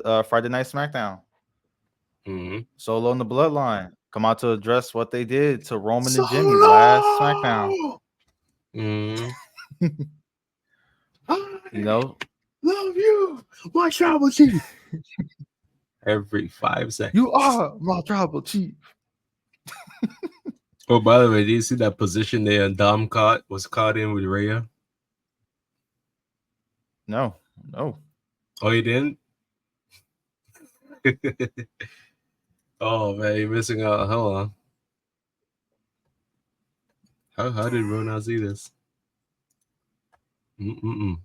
Friday Night SmackDown. Mm-hmm. Solo and the Bloodline come out to address what they did to Roman and Jimmy last SmackDown. Solo! Mm-hmm. I You know, love you, my tribal chief. Every 5 seconds. you are my tribal chief. Oh, by the way, do you see that position there? Dom was caught in with Rhea. No. Oh, you didn't? Oh man, you're missing out. Hold on. How did Ron see this? Mm-mm-mm.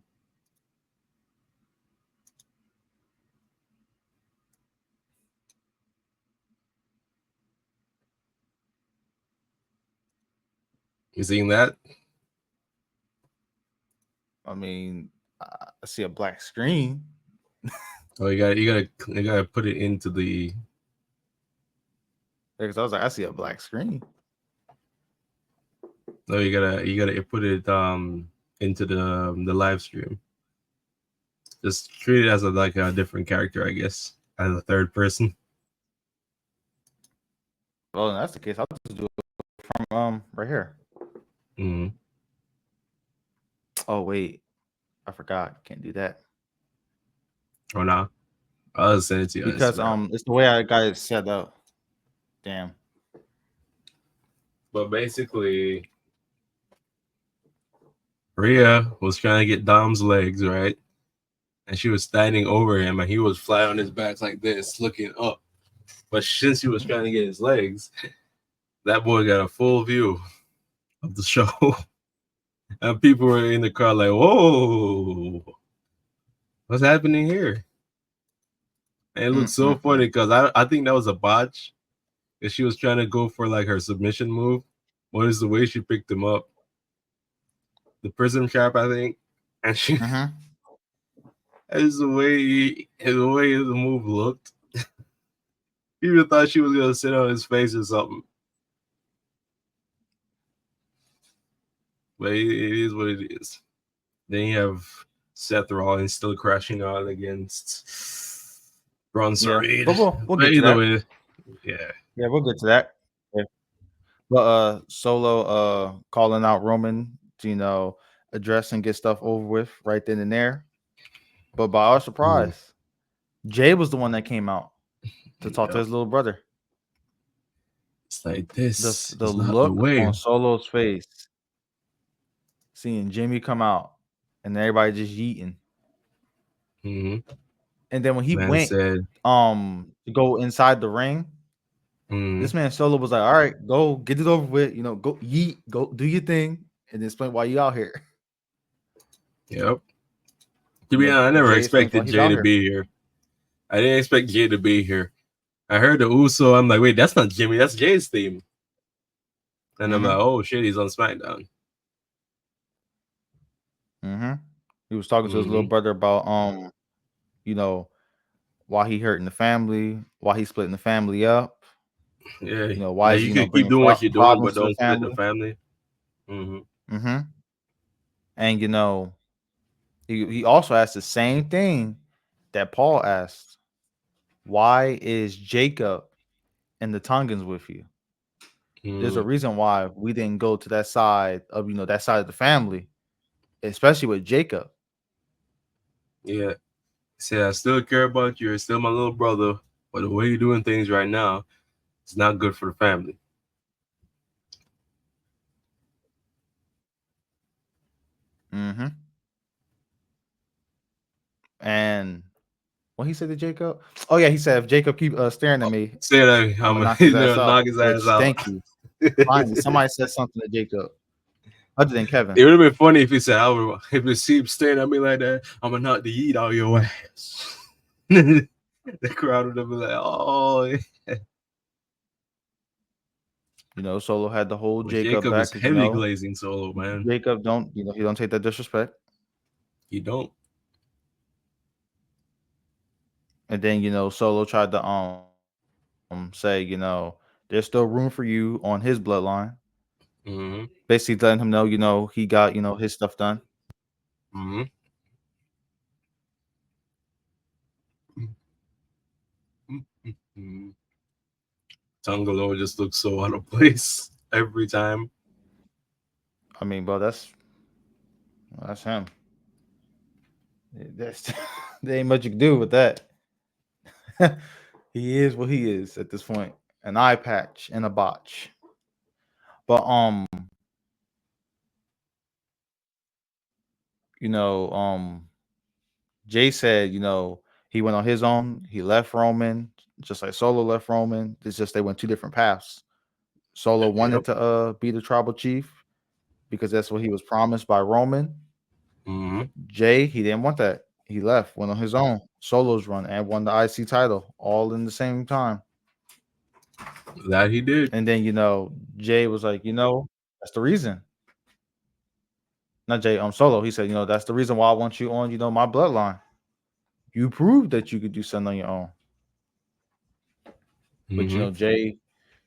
You seeing that? I mean, I see a black screen. Oh, you gotta put it into the. Because I was like, I see a black screen. No, you gotta put it into the live stream. Just treat it as like a different character, I guess, as a third person. Well, that's the case. I'll just do it from right here. Mm-hmm. Oh wait, I forgot. Can't do that Or not? I'll send it to you on because Instagram. it's the way I got it set up. Damn. But basically, Rhea was trying to get Dom's legs, right? And she was standing over him, and he was flat on his back like this, looking up. But since he was trying to get his legs, that boy got a full view of the show. And people were in the crowd like, whoa, what's happening here? And it looked so funny because I think that was a botch. Because she was trying to go for like her submission move. What is the way she picked him up? The prism trap, I think. And she that's the way the move looked. You even thought she was gonna sit on his face or something. But it is what it is. Then you have Seth Rollins still crashing out against Bronson Reed. But we'll get to that. Way, yeah, we'll get to that. Yeah. But Solo calling out Roman to address and get stuff over with right then and there. But by our surprise, Jay was the one that came out to talk to his little brother. It's like this. The look on Solo's face, seeing Jimmy come out and everybody just yeeting. Mm-hmm. And then when he went to go inside the ring, this man Solo was like, "All right, go get it over with. Go yeet, go do your thing, and explain why you out here." Yep. To be honest, I never expected Jay to be here. I didn't expect Jay to be here. I heard the Uso. I'm like, wait, that's not Jimmy. That's Jay's theme. And I'm like, oh shit, he's on SmackDown. He was talking to his little brother about why he hurting the family, why he splitting the family up. Yeah, why you can keep doing what you're doing, but don't split the family. And he also asked the same thing that Paul asked. Why is Jacob and the Tongans with you? There's a reason why we didn't go to that side of that side of the family, especially with Jacob. Yeah. See, I still care about you. You're still my little brother, but the way you're doing things right now, it's not good for the family. And what he said to Jacob? Oh yeah, he said if Jacob keep staring at me, say that I'm gonna knock his ass out. Thank you. Finally, somebody said something to Jacob, other than Kevin. It would have been funny if he said, "If you keep staring at me like that, I'm gonna knock the yeet out your ass." The crowd would have been like, "Oh." Yeah. Solo had the whole Jacob back. Is heavy glazing Solo, man. Jacob don't, he don't take that disrespect. He don't. And then Solo tried to say there's still room for you on his bloodline. Basically letting him know he got his stuff done. Mm. Tungalo just looks so out of place every time. I mean, bro, that's him. That's there ain't much you can do with that. He is what he is at this point. An eye patch and a botch. But you know, Jay said, he went on his own. He left Roman, just like Solo left Roman. It's just they went two different paths. Solo wanted Yep. to be the tribal chief because that's what he was promised by Roman. Hmm. Jay, he didn't want that. He left, went on his own, Solo's run, and won the IC title all in the same time. That he did. And then, Jay was like, that's the reason. Not Jay, Solo. He said, that's the reason why I want you on, my bloodline. You proved that you could do something on your own. But Hmm.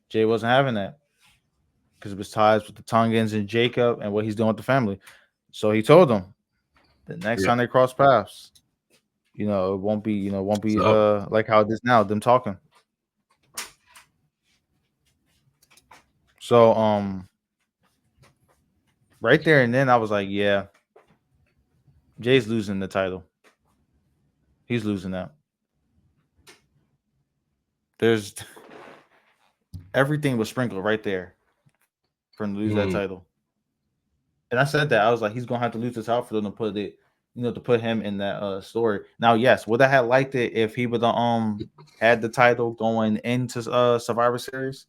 Jay wasn't having that because of his ties with the Tongans and Jacob and what he's doing with the family. So he told them the next time they cross paths, it won't be So like how it is now, them talking. So right there and then I was like, yeah, Jay's losing the title. He's losing that. There's everything was sprinkled right there for him to lose that title. And I said that I was like, he's gonna have to lose this out for them to put it, to put him in that story. Now, yes, would I have liked it if he would had the title going into Survivor Series?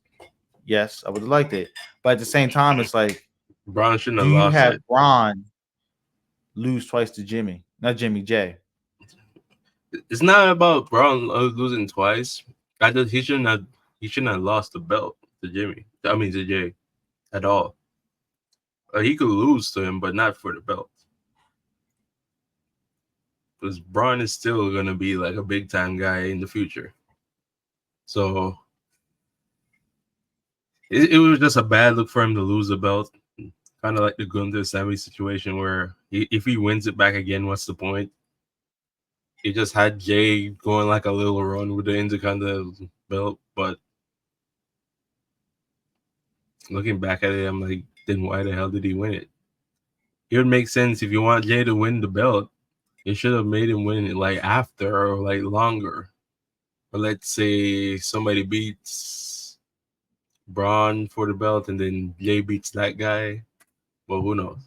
Yes, I would have liked it. But at the same time, it's like, Braun shouldn't do have you lost have it. Braun lose twice to Jimmy? Not Jimmy, Jay. It's not about Braun losing twice. He shouldn't have lost the belt to Jimmy. I mean to Jay at all. He could lose to him, but not for the belt. Because Braun is still gonna be like a big time guy in the future. So it was just a bad look for him to lose the belt. Kind of like the Gunther Sammy situation where if he wins it back again, what's the point? He just had Jay going like a little run with the Intercontinental belt, but looking back at it, I'm like, then why the hell did he win it? It would make sense if you want Jay to win the belt, you should have made him win it like after or like longer. But let's say somebody beats Braun for the belt and then Jay beats that guy. Well, who knows?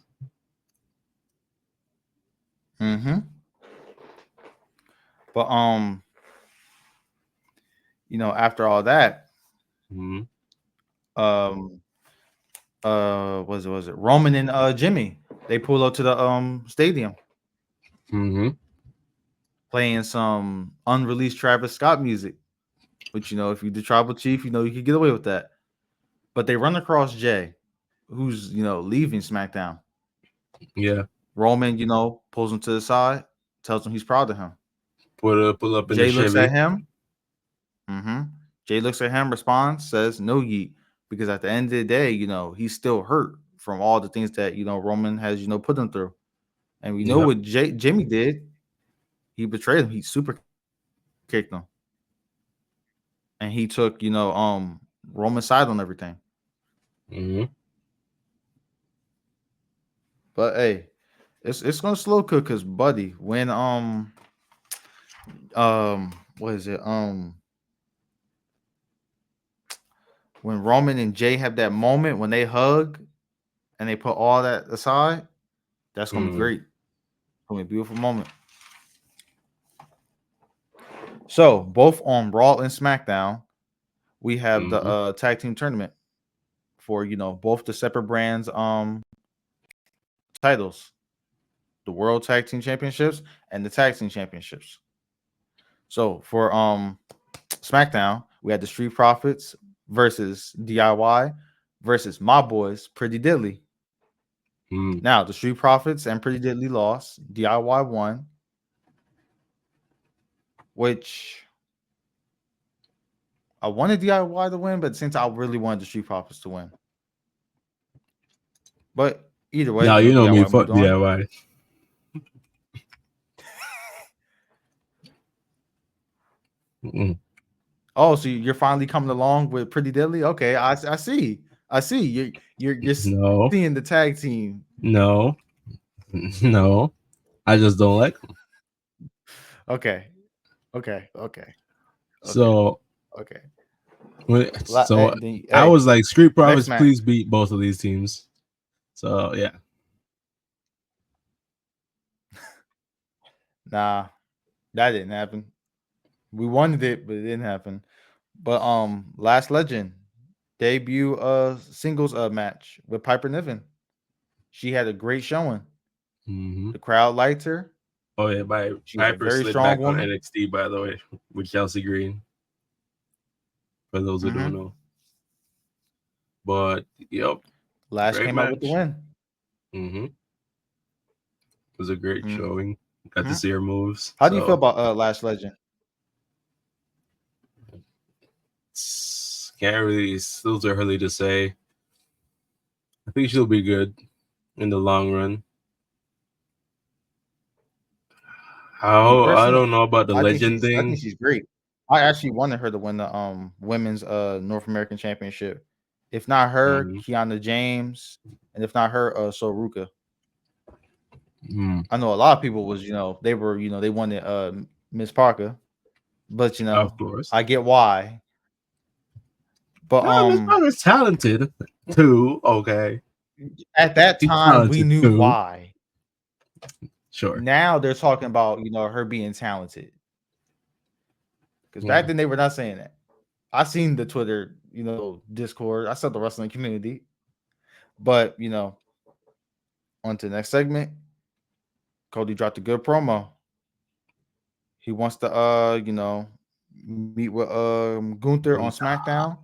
Mm-hmm. But after all that, Mm-hmm. was it Roman and Jimmy? They pull up to the stadium Mm-hmm. playing some unreleased Travis Scott music. Which if you're the tribal chief, you could get away with that. But they run across Jay, who's leaving SmackDown. Yeah. Roman, pulls him to the side, tells him he's proud of him. Pull up in the Jay looks at Chevy. him. Mm-hmm. Jay looks at him, responds, says, "No yeet," because at the end of the day, he's still hurt from all the things that Roman has put him through, and we know what Jimmy did. He betrayed him. He super kicked him, and he took Roman's side on everything. Mm-hmm. But hey, it's gonna slow cook because buddy, when what is it when Roman and Jay have that moment when they hug and they put all that aside, that's gonna be great. It's gonna be a beautiful moment. So both on Raw and SmackDown, we have the tag team tournament for both the separate brands titles, the World Tag Team Championships and the Tag Team Championships. So for SmackDown, we had the Street Profits versus DIY versus my boys Pretty Diddly. Now the Street Profits and Pretty Diddly lost. DIY won, which I wanted DIY to win, but since I really wanted the Street Profits to win. But either way, Now you know me, DIY fuck moved on. DIY. Oh, so you're finally coming along with Pretty Deadly? Okay, I see. I see. You're seeing No, the tag team. no, no. I just don't like them. Okay. Okay. Okay. Okay. So, Okay. so Then, I hey, was like, Street next Profits, match. please beat both of these teams. So yeah. Nah, that didn't happen. We wanted it, but it didn't happen. But Last Legend debut singles match with Piper Niven. She had a great showing. Hmm. The crowd liked her. Oh yeah, by She's a Piper very slid strong back on woman. NXT, by the way, with Chelsea Green. For those who don't Mm-hmm. know, but yep, Lash great came out with the match. win. Hmm. It was a great Mm-hmm. showing. Got to see her moves. How do you feel So about Lash Legend? can't really. Still too early to say. I think she'll be good in the long run. Me How I personally, don't know about the legend I think thing. she's great. I actually wanted her to win the women's North American Championship. If not her, Hmm. Kiana James, and if not her, Soruka. Mm, I know a lot of people was, they wanted Miss Parker, but of course. I get why. But No, Miss Parker's talented too. Okay, at that she's time we talented knew too. why. Sure. Now they're talking about, her being talented. Because back Yeah. then they were not saying that. I seen the Twitter, Discord. I saw the wrestling community. But on to the next segment. Cody dropped a good promo. He wants to meet with Gunther on SmackDown.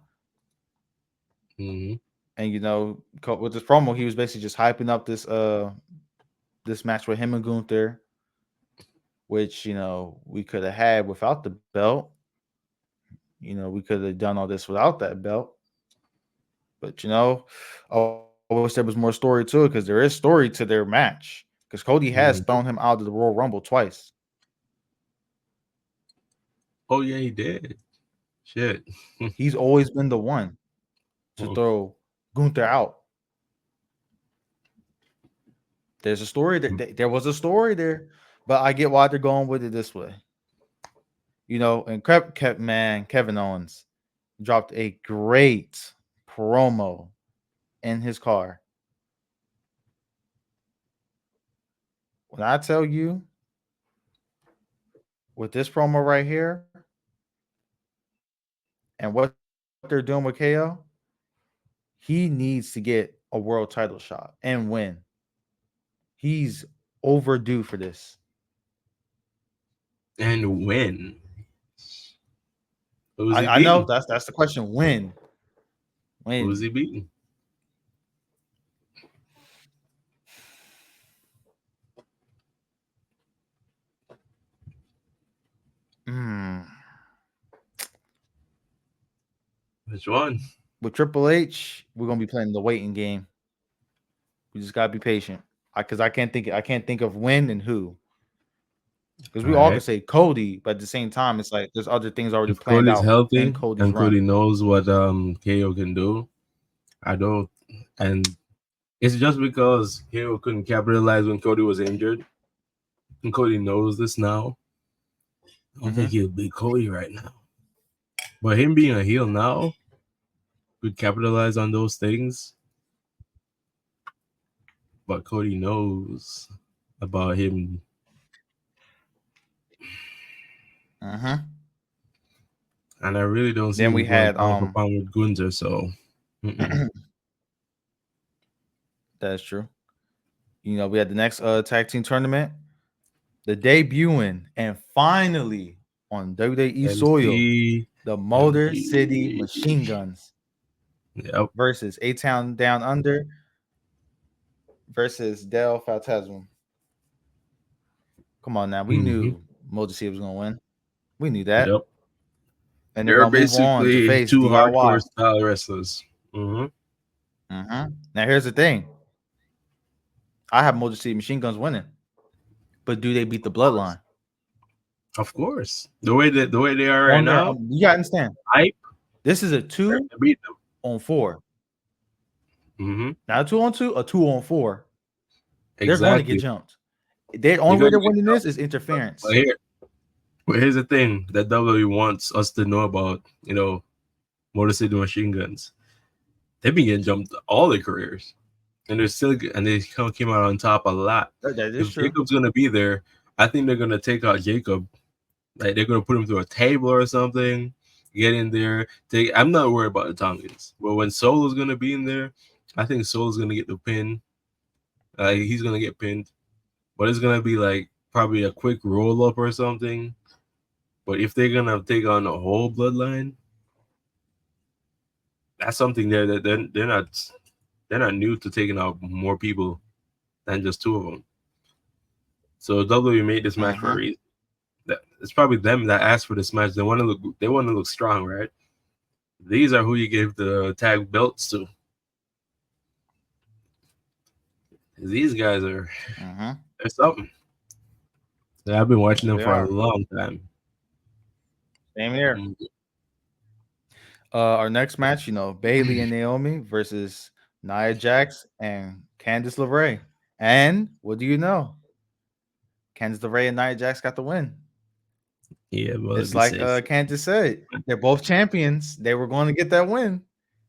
Hmm. And with this promo, he was basically just hyping up this match with him and Gunther, which we could have had without the belt. We could have done all this without that belt. But I wish there was more story to it, because there is story to their match. Because Cody has thrown him Hmm. out of the Royal Rumble twice. Oh yeah, he did. Shit. He's always been the one to Oh, throw Gunther out. There's a story there was a story there, but I get why they're going with it this way. And Kevin Owens dropped a great promo in his car. When I tell you, with this promo right here and what they're doing with KO, he needs to get a world title shot and win. He's overdue for this. and when? Who's he I know beating? that's the question. When? Who's When? he beating? Mm. Which one? With Triple H, we're gonna be playing the waiting game. We just gotta be patient. Because I can't think of when and who. Because All we all can right. say Cody, but at the same time, it's like there's other things already If planned Cody's out in healthy Cody's and run. Cody knows what KO can do, I don't. And it's just because KO couldn't capitalize when Cody was injured, and Cody knows this now. I don't think Mm-hmm. he'll beat Cody right now. But him being a heel now could capitalize on those things. But Cody knows about him, Mm-hmm. and I really don't see Then him we going had pound for pound with Gunther. So, mm-mm. that's true. We had the next tag team tournament, the debuting, and finally on WWE soil, MC, the Motor City MG. Machine Guns Yep. versus A Town Down Under versus Del Phantasm. Come on now, we Hmm. knew Motor City was gonna win. We knew that, Yep. and they're They're gonna move on to basically face two DIY. hardcore style wrestlers. Hmm. Now here's the thing: I have Motor City Machine Guns winning, but do they beat the Bloodline? Of course, the way they are right On their, now, you gotta understand. hype This is a to beat them. 2-on-4, Mm-hmm. not a 2-on-2, a 2-on-4. They're going to get Exactly. jumped. The only You're way going they're to get winning this is but interference. here's the thing that WWE wants us to know about, Motor City Machine Guns. They've been getting jumped all their careers, and they came out on top a lot. That is If true. Jacob's gonna be there, I think they're gonna take out Jacob. Like they're gonna put him through a table or something. Get in there. I'm not worried about the Tongans, but when Solo's gonna be in there, I think Solo's gonna get the pin. He's gonna get pinned, but it's gonna be like probably a quick roll up or something. But if they're gonna take on the whole bloodline, that's something there that they're not new to taking out more people than just two of them. So WWE made this match for a reason. It's probably them that asked for this match. They want to look strong, right? These are who you give the tag belts to. These guys are they're something. I've been watching them for a long time. Same here. Our next match, Bayley and Naomi versus Nia Jax and Candice LeRae. And what do you know? Candice LeRae and Nia Jax got the win. Yeah, well, it's like Candice said. They're both champions. They were going to get that win.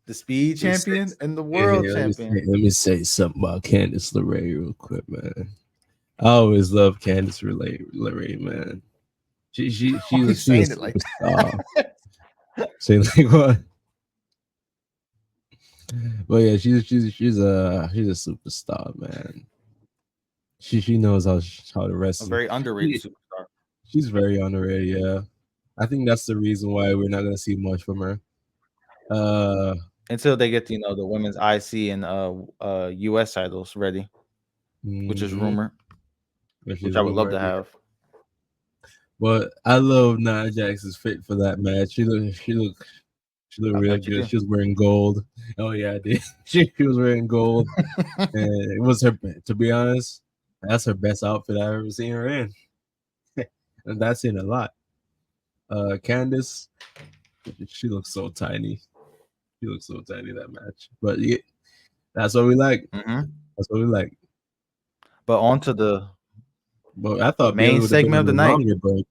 The speed champion and the world champion. Let me say something about Candice LeRae real quick, man. I always love Candice LeRae, man. She's saying it like saying like what? But yeah, she's a superstar, man. She knows how to wrestle. A very underrated superstar. She's very underrated, yeah. I think that's the reason why we're not gonna see much from her. Until they get the women's IC and US titles ready, which is rumored. Which I would love to have. But I love Nia Jax's fit for that match. She looked really good. She was wearing gold. Oh yeah, I did. She was wearing gold. And it was her, to be honest, that's her best outfit I've ever seen her in. And that's in a lot. Candice, she looks so tiny. She looks so tiny that match. But yeah, that's what we like. That's what we like. But on to the I thought main segment of the night. Break.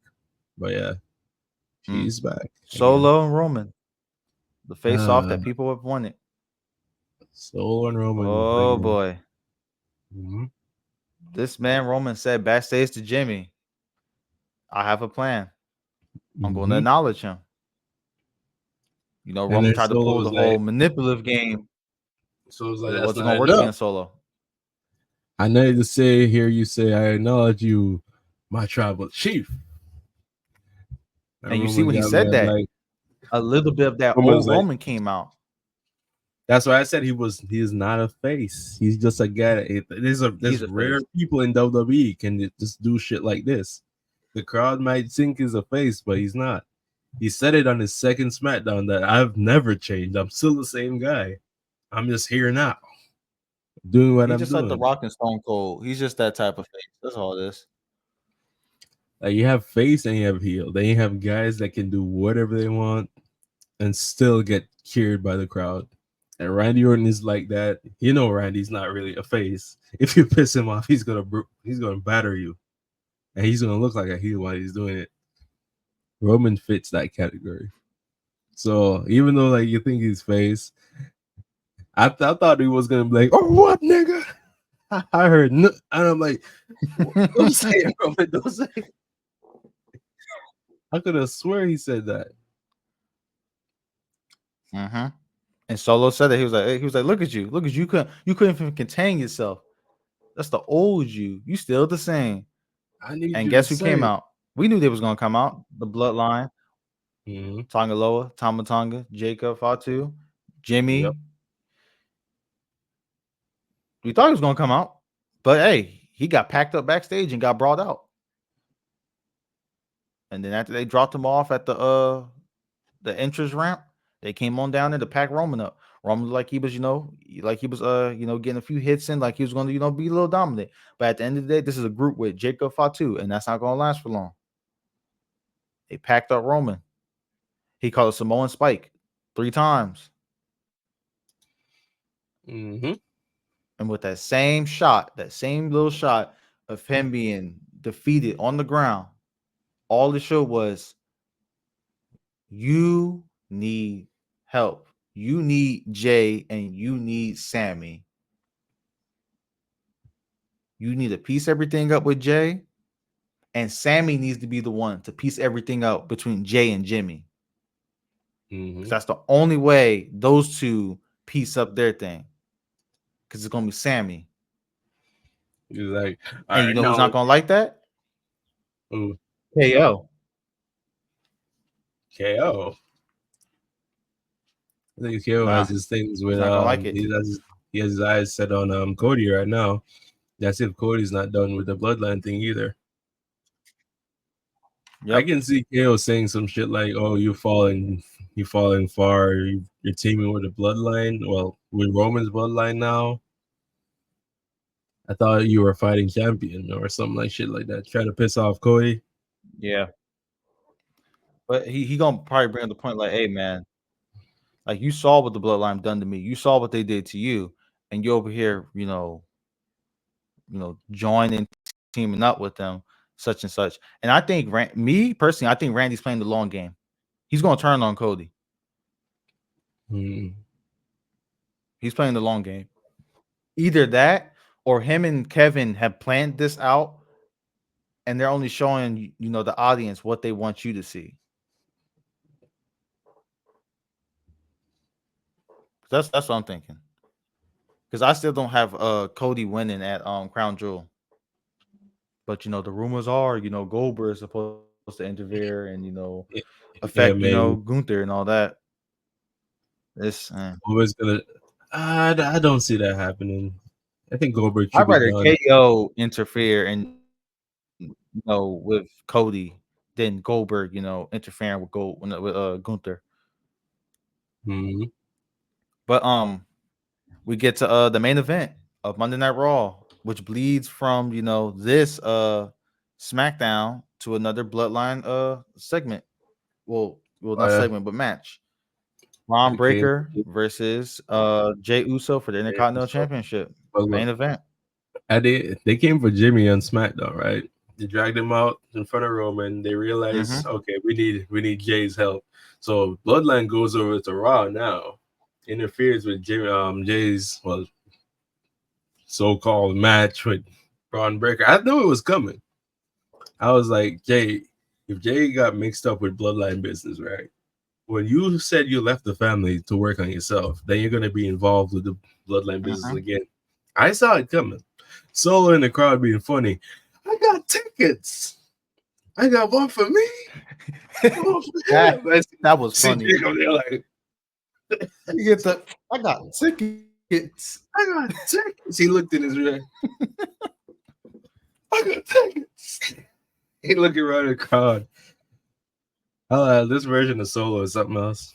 But yeah, she's back. Solo and Roman. The face-off that people have wanted. Solo and Roman. Oh, boy. This man, Roman, said backstage to Jimmy, I have a plan. I'm going to acknowledge him. Roman tried to pull the whole manipulative game. So it was like, it wasn't going to work against Solo. I need to hear you say, I acknowledge you, my tribal chief. And you see when he said that, like, a little bit of that old Roman came out. That's why I said he is not a face. He's just a guy. There's rare people in WWE can just do shit like this. The crowd might think he's a face, but he's not. He said it on his second SmackDown that I've never changed. I'm still the same guy. I'm just here now, doing what I'm doing. He's just like the Rock and Stone Cold. He's just that type of face. That's all it is. Like you have face and you have heel. Then you have guys that can do whatever they want and still get cheered by the crowd. And Randy Orton is like that. Randy's not really a face. If you piss him off, he's gonna batter you, and he's gonna look like a heel while he's doing it. Roman fits that category. So even though like you think he's face, I thought he was gonna be like, "Oh, what, nigga?" I heard, and I'm like, "Don't say it, Roman. Don't say it." I could have swear he said that. And Solo said that he was like, look at you, you couldn't even contain yourself. That's the old you. You still the same. And guess who came out? We knew they was gonna come out. The Bloodline, Tonga Loa, Tama Tonga, Jacob Fatu, Jimmy. Yep. We thought he was gonna come out, but hey, he got packed up backstage and got brought out. And then after they dropped him off at the entrance ramp, they came on down there to pack Roman up. Roman like he was, getting a few hits in, like he was going to, be a little dominant. But at the end of the day, this is a group with Jacob Fatu, and that's not going to last for long. He packed up Roman. He called a Samoan Spike 3 times. Mm-hmm. And with that same shot, that same little shot of him being defeated on the ground, all it showed was you need help. You need Jay and you need Sammy. You need to piece everything up with Jay, and Sammy needs to be the one to piece everything up between Jay and Jimmy. Mm-hmm. That's the only way those two piece up their thing. Because it's gonna be Sammy. He's like, all And you right, know who's now, not gonna like that? ooh, KO. KO. I think KO has Nah, his things he's with not gonna like it. he has his eyes set on Cody right now. That's if Cody's not done with the bloodline thing either. I Yep. can see KO saying some shit like, "Oh, you falling far. You're teaming with the bloodline. Well, with Roman's bloodline now. I thought you were fighting champion or something like shit like that. Try to piss off Cody." Yeah. But he gonna probably bring up the point like, hey man, like you saw what the bloodline done to me. You saw what they did to you, and you over here, joining, teaming up with them, such and such. And I think me personally, I think Randy's playing the long game. He's gonna turn on Cody. Mm. He's playing the long game. Either that or him and Kevin have planned this out and they're only showing the audience what they want you to see. That's what I'm thinking. Because I still don't have Cody winning at Crown Jewel. But the rumors are, Goldberg is supposed to interfere and Yeah, affect, maybe. Gunther and all that. This Always gonna. I don't see that happening. I think Goldberg should I'd be rather done. KO interfere and with Cody than Goldberg, interfering with Gunther. Mm-hmm. But we get to the main event of Monday Night Raw, which bleeds from this SmackDown to another Bloodline segment. Well, Oh not yeah, segment, but match. Ron it came. Breaker versus Jay Uso for the Intercontinental So, Championship. but Main look, event. they came for Jimmy on SmackDown, right? They dragged him out in front of Roman. They Mm-hmm. realized, okay, we need Jay's help. So Bloodline goes over to Raw now, interferes with Jay's so-called match with Braun Breaker. I knew it was coming. I was like, Jay, if Jay got mixed up with Bloodline business, right? When you said you left the family to work on yourself, then you're gonna be involved with the Bloodline business Mm-hmm. again. I saw it coming. Solo in the crowd being funny. I got tickets. I got one for me. One for him. that was See funny. Jay come there like, You get the I got tickets. I got tickets. He looked in his red. I got tickets. He looking around the crowd. This version of Solo is something else.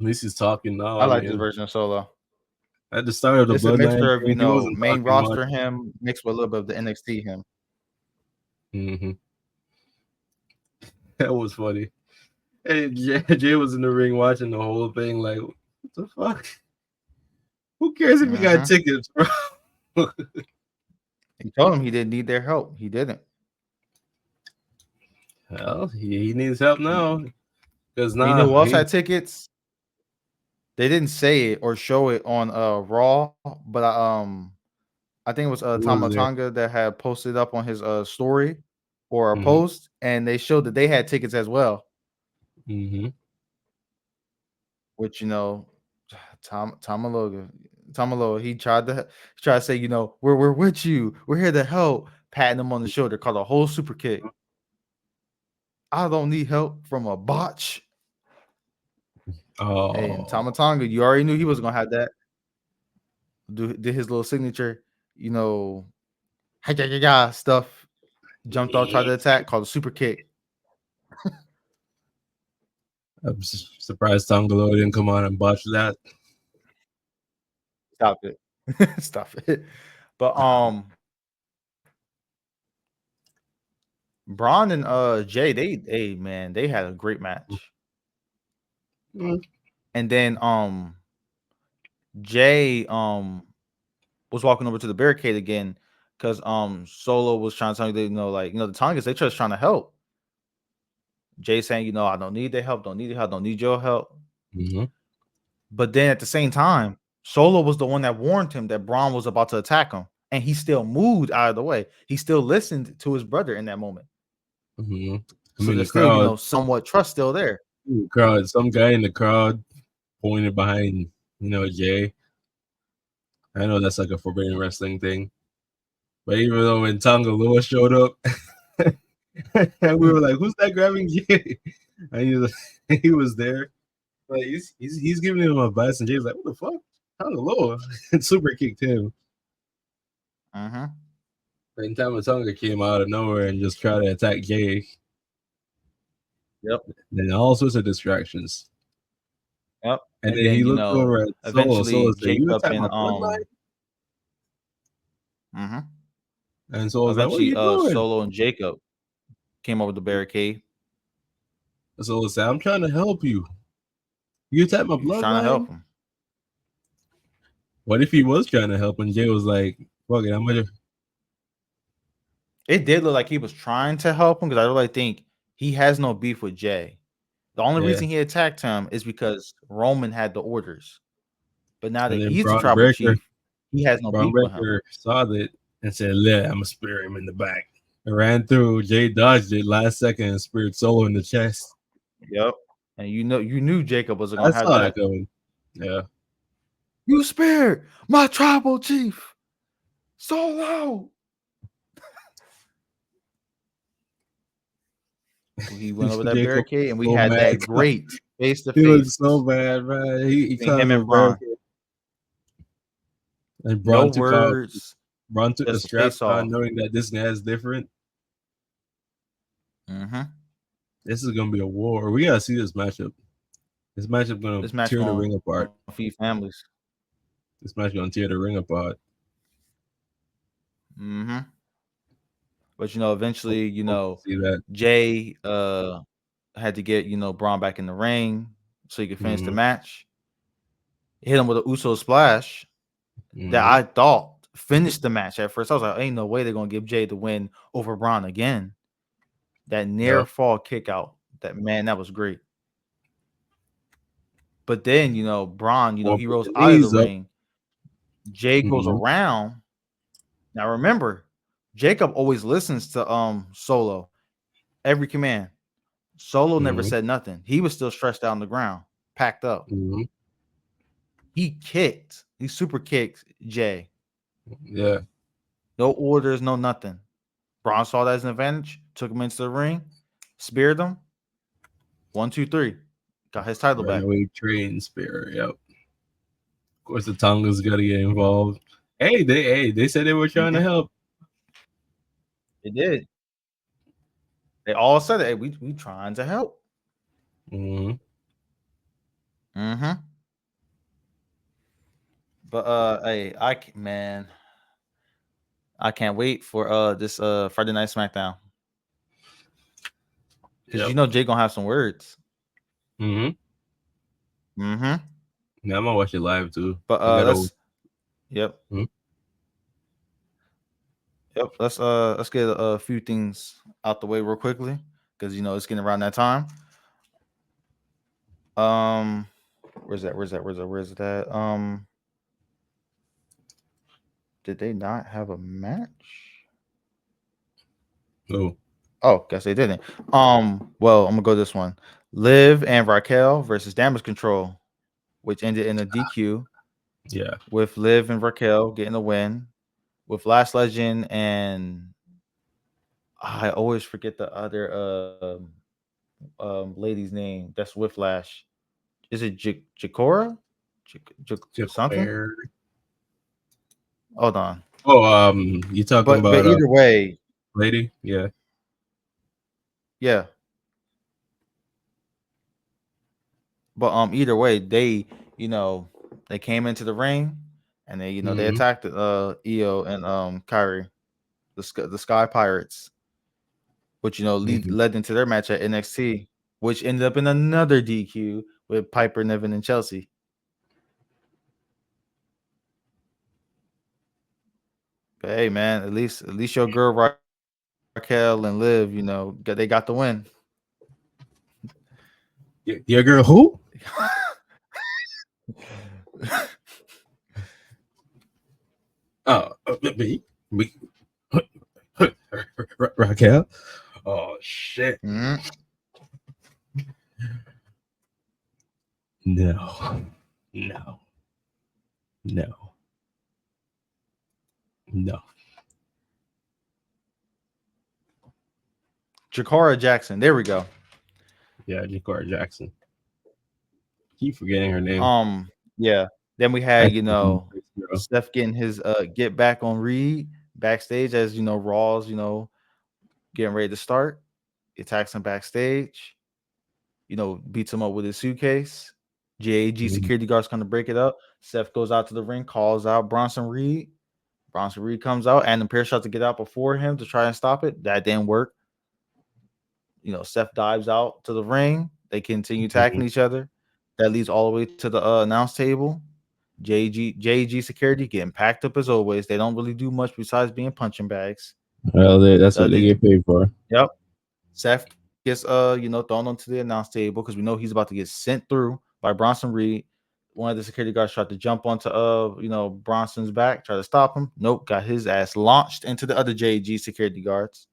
At least he's talking now. I I like this mean, version of Solo. at the start of the It's a Bloodline mixture of thing, he wasn't main talking much. roster him mixed with a little bit of the NXT him. Mm-hmm. That was funny. Hey, Jay was in the ring watching the whole thing. Like, what the fuck? Who cares if you got Mm-hmm. tickets, bro? He told him he didn't need their help. He didn't. Well, he needs help now because And you know now who else he had tickets? They didn't say it or show it on Raw, but I think it was was Tama there. Tonga that had posted up on his story or a Mm-hmm. post, and they showed that they had tickets as well. Mm-hmm. Which Tamaloga, he tried to say, we're with you, we're here to help, patting him on the shoulder, called a whole super kick. I don't need help from a botch. Oh, Hey, and Tama Tonga, you already knew he was gonna have that. Did his little signature, stuff. Jumped off, tried to attack, called a super kick. I'm surprised Tongalo didn't come on and botch that. Stop it. Stop it. But Braun and Jay, they had a great match. Mm. And then Jay was walking over to the barricade again because Solo was trying to tell you that, the Tongans, they just trying to help. Jay saying, I don't need their help, don't need your help, don't need your help. Mm-hmm. But then at the same time, Solo was the one that warned him that Braun was about to attack him, and he still moved out of the way. He still listened to his brother in that moment. Mm-hmm. I So mean, the there's still, crowd, somewhat trust still there. some guy in the crowd pointed behind, Jay. I know that's like a forbidden wrestling thing, but even though when Tonga Loa showed up, and we were like, "Who's that grabbing Jay?" And he was there. Like he's giving him advice, and Jay's like, "What the fuck? Tonga Loa?" And super kicked him. Mm-hmm. And Tama Tonga came out of nowhere and just tried to attack Jay. Yep. Then all sorts of distractions. Yep. And then he looked over at Solo. eventually Solo said, "You Jacob attacked and my bloodline?" mm-hmm. And Solo's like, "What are eventually you doing?" Solo and Jacob came over the barricade. Solo said, "I'm trying to help you. You attacked my He was trying to help bloodline." him. What if he was trying to help and Jay was like, "Fuck it, I'm gonna." It did look like he was trying to help him because I really think he has no beef with Jay. The only Yeah. reason he attacked him is because Roman had the orders. But now And that then he's the Braun tribal Breaker, chief, he has no Braun beef with him. Breaker saw that and said, "Yeah, I'm gonna spear him in the back." And ran through. Jay dodged it last second and speared Solo in the chest. Yep. And you knew Jacob was I gonna have saw that. that coming. Yeah. You spared my tribal chief. Solo. He went over that Jacob barricade and we so had mad. that great face to He was face so bad, man. He between climbed him the and Braun. barricade. And No Braun took words. the just a straps face off. on, knowing that this guy's different. Mm-hmm. This is gonna be a war. We gotta see this matchup. This matchup gonna This match tear the ring apart. feed families. This match gonna tear the ring apart. Mm-hmm. But eventually, See that. Jay had to get Braun back in the ring so he could finish the match. Hit him with an Uso splash that I thought finished the match at first. I was like, ain't no way they're gonna give Jay the win over Braun again. That near fall kick out. That was great. But then, Braun, he rose out of the ring. Jay goes around. Now remember, Jacob always listens to Solo. Every command. Solo never said nothing. He was still stretched out on the ground, packed up. He super kicked Jay. Yeah. No orders, no nothing. Braun saw that as an advantage, took him into the ring, speared him. 1, 2, 3. Got his title back. Runaway train spear. Yep. Of course, the Tongas got to get involved. Hey, they said they were trying to help. They did. They all said, "Hey, we trying to help." Mm-hmm. Mm-hmm. But hey, I can't wait for this Friday Night SmackDown. Because Jay gonna have some words. Mm-hmm. Mm-hmm. Yeah, I'm gonna watch it live too. But yep. Hmm? Yep. Let's get a few things out the way real quickly. Because it's getting around that time. Where's that? Did they not have a match? No. Oh, guess they didn't. Well, I'm gonna go this one. Liv and Raquel versus Damage Control, which ended in a DQ. Yeah. With Liv and Raquel getting the win. With Last Legend and I always forget the other lady's name. That's Whiplash. Is it Jakora? Something? Hold on. Oh, you talking about but either way, lady? Yeah. Yeah. But either way, they they came into the ring and they they attacked Io and Kyrie, the Sky Pirates. which Mhm. led into their match at NXT, which ended up in another DQ with Piper Niven and Chelsea. But hey, man, at least your girl Raquel and Liv, they got the win. Your girl who? Me, Raquel. Oh shit! Mhm. No, no, no, no. Jakara Jackson. There we go. Yeah, Jakara Jackson. Keep forgetting her name. Yeah. Then we had, I think this girl. Steph getting his get back on Reed backstage as Raw's, getting ready to start. He attacks him backstage, beats him up with his suitcase. JAG Mhm. security guards come to break it up. Steph goes out to the ring, calls out Bronson Reed. Bronson Reed comes out, and the pair shot to get out before him to try and stop it. That didn't work. Steph dives out to the ring. They continue attacking Mhm. each other. That leads all the way to the announce table. JG security getting packed up as always. They don't really do much besides being punching bags. Well, that's what they get paid for. Yep. Seth gets thrown onto the announce table because we know he's about to get sent through by Bronson Reed. One of the security guards tried to jump onto Bronson's back, try to stop him. Nope, got his ass launched into the other JG security guards.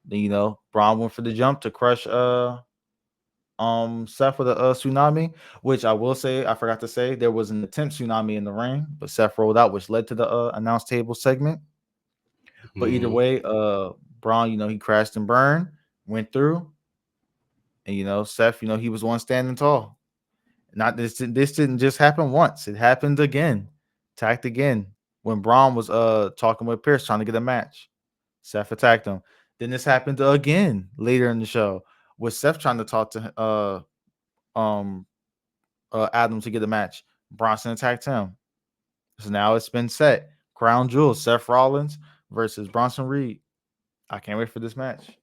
Then Braun went for the jump to crush Seth with a tsunami, which I will say, I forgot to say, there was an attempt tsunami in the ring, but Seth rolled out, which led to the announce table segment. But either Mhm. way, Braun, he crashed and burned, went through, and Seth, he was one standing tall. Not this didn't just happen once; it happened again, attacked again when Braun was talking with Pierce trying to get a match. Seth attacked him. Then this happened again later in the show with Seth trying to talk to Adam to get a match. Bronson attacked him. So now it's been set. Crown Jewel, Seth Rollins versus Bronson Reed. I can't wait for this match.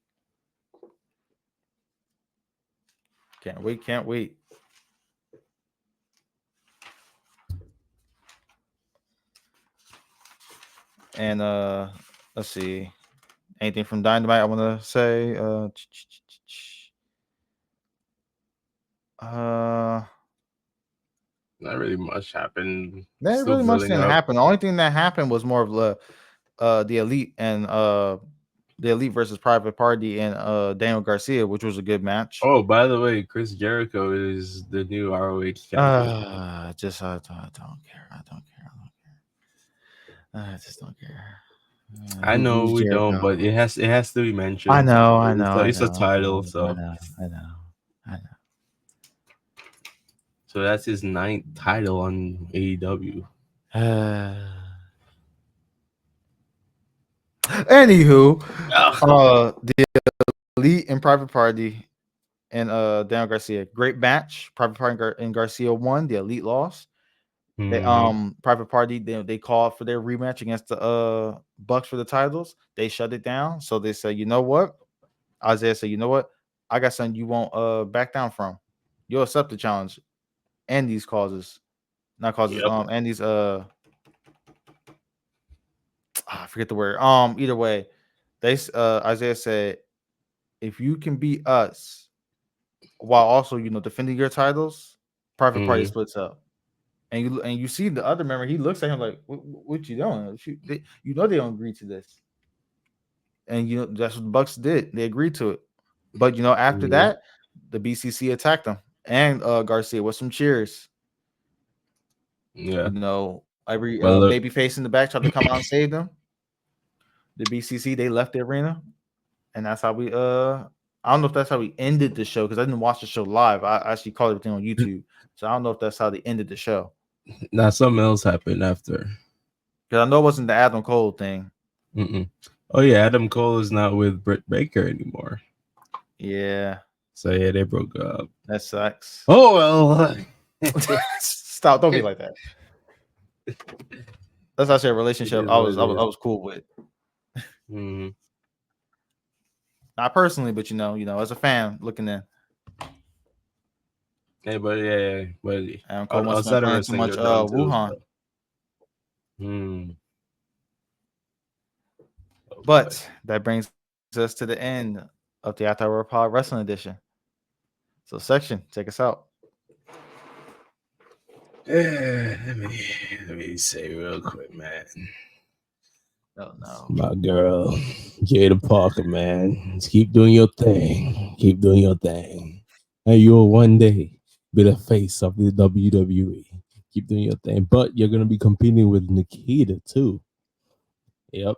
Can't wait, can't wait. And let's see. Anything from Dynamite I want to say? Not really much happened. That Still really much building didn't up. happen. The only thing that happened was more of the Elite and the Elite versus Private Party and Daniel Garcia, which was a good match. Oh, by the way, Chris Jericho is the new ROH champion. Just I don't care. I don't care. I just don't care. I know Who's we don't, Jericho? but it has to be I mentioned. know, I It's know, a, I it's a know, title, I so know, I know, I know. that's his 9th title on AEW. Anywho, Ugh. the Elite and Private Party and Daniel Garcia, great match. Private Party and Garcia won. The Elite lost. They Mhm. Private Party they called for their rematch against the Bucks for the titles. They shut it down. So they said, you know what? Isaiah said, you know what? I got something you won't back down from. You'll accept the challenge and these causes. Not causes, Yep. and these I forget the word. Either way, Isaiah said, if you can beat us while also defending your titles, Private Party Mhm. splits up. And you see the other member, he looks at him like, what you doing? They don't agree to this. And that's what the Bucks did. They agreed to it. But after Mhm. that, the BCC attacked them and Garcia with some cheers. Yeah. Every But look, baby face in the back tried to come out and save them. The BCC, they left the arena, and that's how we I don't know if that's how we ended the show because I didn't watch the show live. I actually caught everything on YouTube, so I don't know if that's how they ended the show. now something else happened after. Because I know it wasn't the Adam Cole thing. Mm-mm. Oh yeah, Adam Cole is not with Britt Baker anymore. Yeah, So yeah, they broke up. that sucks. Oh well. Stop! Don't be like that. That's actually a It relationship is I what was it I was, I is. was cool with. Mhm. Not personally, but as a fan looking in. Hey, but yeah, but Adam Cole must have been outside of playing too wrestling, much you're down too. Wuhan. So. Oh, boy. But that brings us to the end of the After Hour Pod Wrestling Edition. So, Section, take us out. Let me say real quick, man. Oh, no. My girl, Jada Parker, man. Just keep doing your thing. Keep doing your thing. And you'll one day be the face of the WWE. Keep doing your thing. But you're going to be competing with Nikita, too. Yep.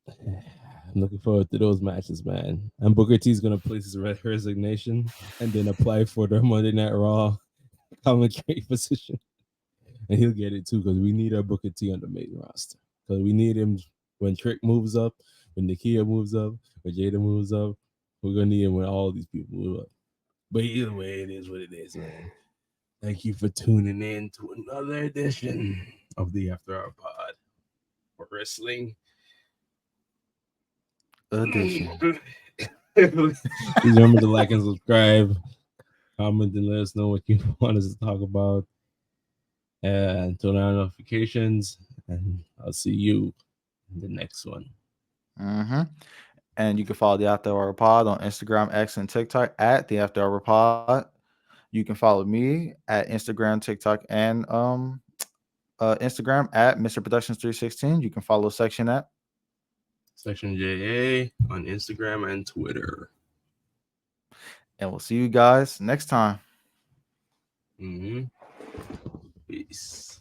I'm looking forward to those matches, man. And Booker T is going to place his resignation and then apply for the Monday Night Raw commentary position. And he'll get it, too, because we need our Booker T on the main roster. Because we need him when Trick moves up, when Nakia moves up, when Jada moves up. We're going to need him when all these people move up. But either way, it is what it is, man. Thank you for tuning in to another edition of the After Hour Pod for wrestling Edition. Please remember to like and subscribe, comment, and let us know what you want us to talk about. And turn on notifications, and I'll see you in the next one. Mm-hmm. And you can follow the After Hour Pod on Instagram, X, and TikTok at the After Hour Pod. You can follow me at Instagram, TikTok, and Instagram at Mr. Productions 316. You can follow Section at Section JA on Instagram and Twitter. and we'll see you guys next time. Peace.